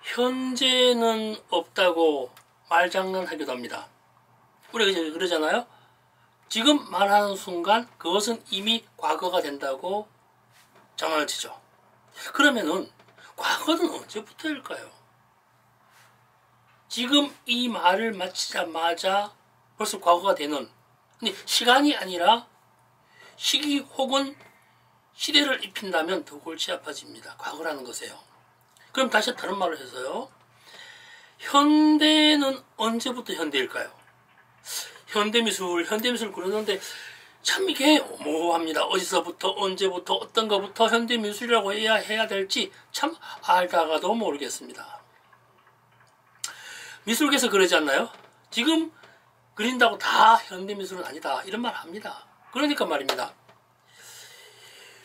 현재는 없다고 말장난하기도 합니다. 우리가 그러잖아요. 지금 말하는 순간 그것은 이미 과거가 된다고 장난을 치죠. 그러면은 과거는 언제부터일까요? 지금 이 말을 마치자마자 벌써 과거가 되는, 근데 시간이 아니라 시기 혹은 시대를 입힌다면 더 골치 아파집니다. 과거라는 것이에요. 그럼 다시 다른 말을 해서요. 현대는 언제부터 현대일까요? 현대미술 그러는데 참 이게 모호합니다. 어디서부터 언제부터 어떤 것부터 현대미술이라고 해야 될지 참 알다가도 모르겠습니다. 미술계에서 그러지 않나요? 지금 그린다고 다 현대미술은 아니다 이런 말 합니다. 그러니까 말입니다.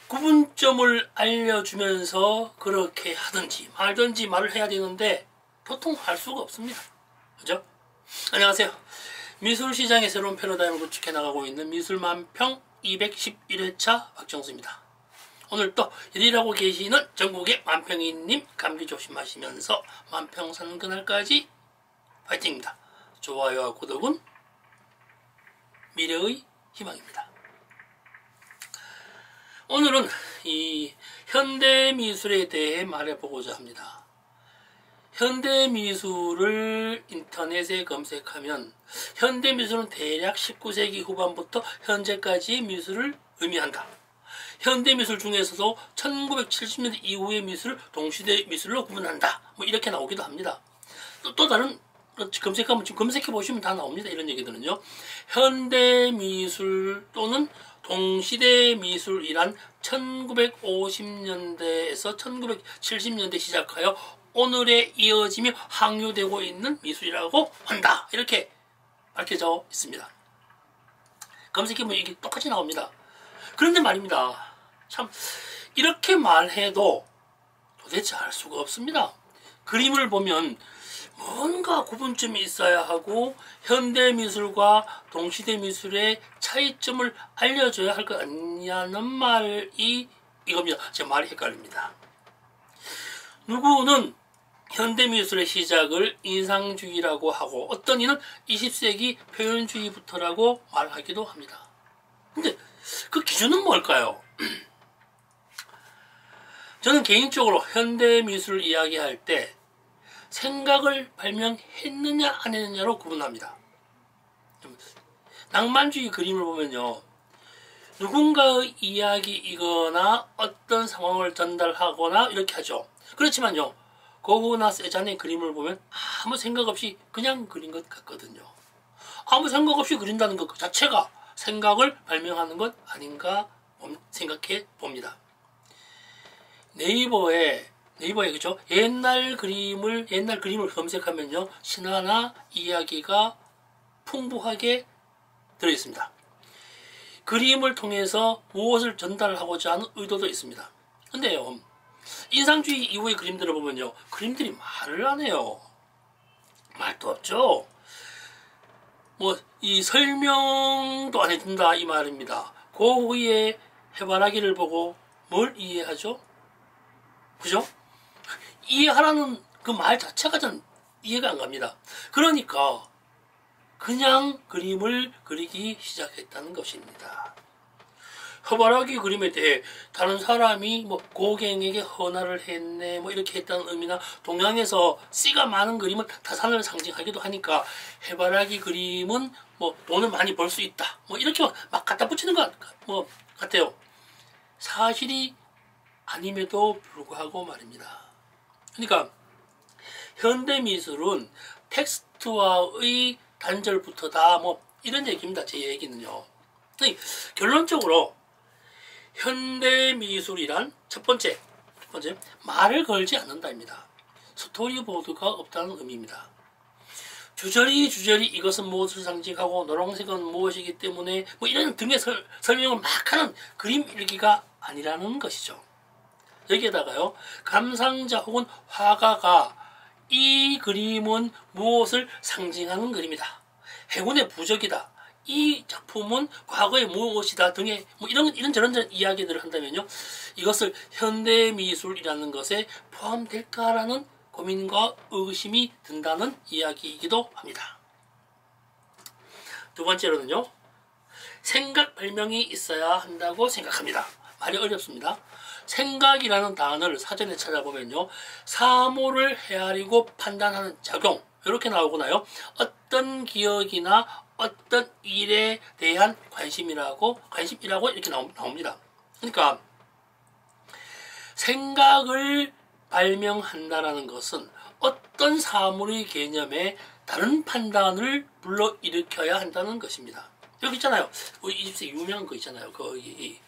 구분점을 알려주면서 그렇게 하든지 말든지 말을 해야 되는데 도통 할 수가 없습니다. 그죠? 안녕하세요. 미술시장의 새로운 패러다임을 구축해 나가고 있는 미술만평 211회차 박정수입니다. 오늘 또 일하고 계시는 전국의 만평이님 감기 조심하시면서 만평 사는 그날까지 파이팅입니다. 좋아요와 구독은 미래의 희망입니다. 오늘은 이 현대미술에 대해 말해보고자 합니다. 현대미술을 인터넷에 검색하면 현대미술은 대략 19세기 후반부터 현재까지의 미술을 의미한다. 현대미술 중에서도 1970년대 이후의 미술을 동시대 미술로 구분한다. 뭐 이렇게 나오기도 합니다. 또 다른 검색하면 지금 검색해 보시면 다 나옵니다. 이런 얘기들은요. 현대미술 또는 동시대 미술이란 1950년대에서 1970년대 시작하여 오늘에 이어지며 항유되고 있는 미술이라고 한다. 이렇게 밝혀져 있습니다. 검색해보면 이게 똑같이 나옵니다. 그런데 말입니다. 참 이렇게 말해도 도대체 알 수가 없습니다. 그림을 보면 뭔가 구분점이 있어야 하고 현대미술과 동시대미술의 차이점을 알려줘야 할 것 아니냐는 말이 이겁니다. 제 말이 헷갈립니다. 누구는 현대미술의 시작을 인상주의라고 하고 어떤 이는 20세기 표현주의부터라고 말하기도 합니다. 근데 그 기준은 뭘까요? 저는 개인적으로 현대미술 이야기할 때 생각을 발명했느냐 안 했느냐로 구분합니다. 낭만주의 그림을 보면요. 누군가의 이야기이거나 어떤 상황을 전달하거나 이렇게 하죠. 그렇지만요. 고흐나 세잔의 그림을 보면 아무 생각 없이 그냥 그린 것 같거든요. 아무 생각 없이 그린다는 것 자체가 생각을 발명하는 것 아닌가 생각해 봅니다. 네이버에 그죠? 옛날 그림을 검색하면요. 신화나 이야기가 풍부하게 들어있습니다. 그림을 통해서 무엇을 전달하고자 하는 의도도 있습니다. 근데요. 인상주의 이후의 그림들을 보면요. 그림들이 말을 안 해요. 말도 없죠. 뭐 이 설명도 안 해준다 이 말입니다. 고흐의 해바라기를 보고 뭘 이해하죠? 그죠? 이해하라는 그 말 자체가 전 이해가 안 갑니다. 그러니까 그냥 그림을 그리기 시작했다는 것입니다. 해바라기 그림에 대해 다른 사람이 뭐 고갱에게 헌화를 했네 뭐 이렇게 했다는 의미나 동양에서 씨가 많은 그림은 다산을 상징하기도 하니까 해바라기 그림은 뭐 돈을 많이 벌 수 있다 뭐 이렇게 막 갖다 붙이는 것 뭐 같아요. 사실이 아님에도 불구하고 말입니다. 그러니까 현대미술은 텍스트와의 단절부터다 뭐 이런 얘기입니다. 제 얘기는요. 결론적으로 현대미술이란 첫 번째 말을 걸지 않는다입니다. 스토리보드가 없다는 의미입니다. 주저리 이것은 무엇을 상징하고 노란색은 무엇이기 때문에 뭐 이런 등의 설명을 막 하는 그림 일기가 아니라는 것이죠. 여기에다가요. 감상자 혹은 화가가 이 그림은 무엇을 상징하는 그림이다. 행운의 부적이다. 이 작품은 과거의 무엇이다 등의 뭐 이런저런 이야기들을 한다면요. 이것을 현대미술이라는 것에 포함될까라는 고민과 의구심이 든다는 이야기이기도 합니다. 두 번째로는요, 생각 발명이 있어야 한다고 생각합니다. 말이 어렵습니다. 생각이라는 단어를 사전에 찾아보면요, 사물을 헤아리고 판단하는 작용, 이렇게 나오고나요, 어떤 기억이나 어떤 일에 대한 관심이라고 이렇게 나옵니다. 그러니까 생각을 발명한다라는 것은 어떤 사물의 개념에 다른 판단을 불러일으켜야 한다는 것입니다. 여기 있잖아요. 우리 이집트에 유명한 거 있잖아요. 거기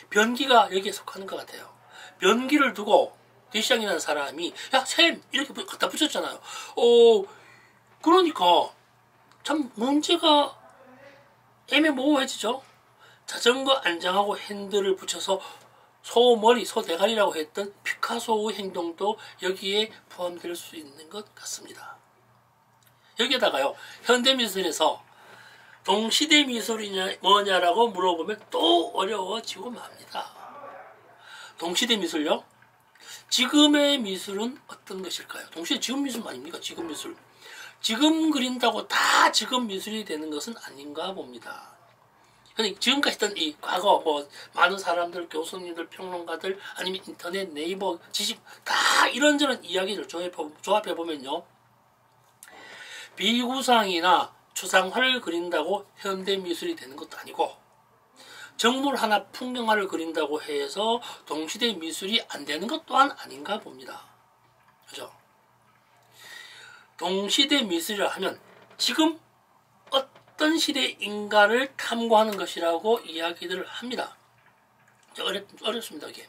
변기가 여기에 속하는 것 같아요. 변기를 두고 대시장이라는 사람이 야 샘 이렇게 갖다 붙였잖아요. 그러니까 참 문제가 애매모호해지죠. 자전거 안장하고 핸들을 붙여서 소머리, 소대가리라고 했던 피카소의 행동도 여기에 포함될 수 있는 것 같습니다. 여기에다가요, 현대미술에서 동시대 미술이 뭐냐라고 물어보면 또 어려워지고 맙니다. 동시대 미술요? 지금의 미술은 어떤 것일까요? 동시대 지금 미술 아닙니까? 지금 미술. 지금 그린다고 다 지금 미술이 되는 것은 아닌가 봅니다. 지금까지 했던 이 과거 많은 사람들, 교수님들, 평론가들 아니면 인터넷, 네이버, 지식 다 이런저런 이야기를 조합해보면요, 비구상이나 추상화를 그린다고 현대미술이 되는 것도 아니고 정물 하나 풍경화를 그린다고 해서 동시대 미술이 안 되는 것 또한 아닌가 봅니다. 그죠? 동시대 미술이라 하면 지금 어떤 시대인가를 탐구하는 것이라고 이야기들을 합니다. 어렵습니다. 이게.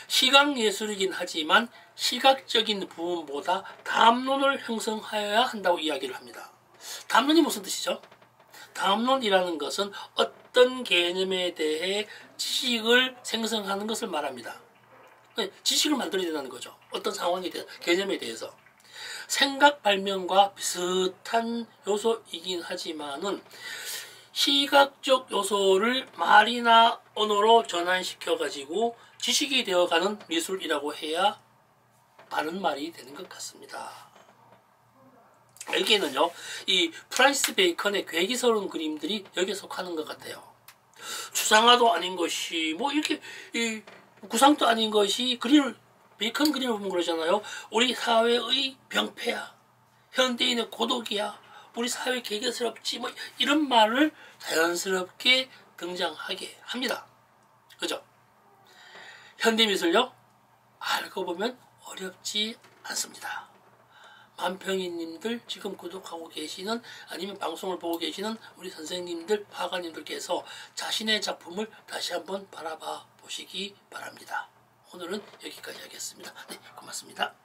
시각예술이긴 하지만 시각적인 부분보다 담론을 형성하여야 한다고 이야기를 합니다. 담론이 무슨 뜻이죠? 담론이라는 것은 어떤 개념에 대해 지식을 생성하는 것을 말합니다. 지식을 만들어야 된다는 거죠. 어떤 상황에 대해, 개념에 대해서. 생각 발명과 비슷한 요소이긴 하지만은 시각적 요소를 말이나 언어로 전환시켜 가지고 지식이 되어가는 미술이라고 해야 바른 말이 되는 것 같습니다. 여기에는요, 이 프란시스 베이컨의 괴기스러운 그림들이 여기에 속하는 것 같아요. 추상화도 아닌 것이 이렇게 이 구상도 아닌 것이 베이컨 그림을 보면 그러잖아요. 우리 사회의 병폐야, 현대인의 고독이야, 우리 사회 개개스럽지, 이런 말을 자연스럽게 등장하게 합니다. 그죠? 현대미술요, 알고 보면 어렵지 않습니다. 만평이님들, 지금 구독하고 계시는 아니면 방송을 보고 계시는 우리 선생님들, 화가님들께서 자신의 작품을 다시 한번 바라봐 보시기 바랍니다. 오늘은 여기까지 하겠습니다. 네, 고맙습니다.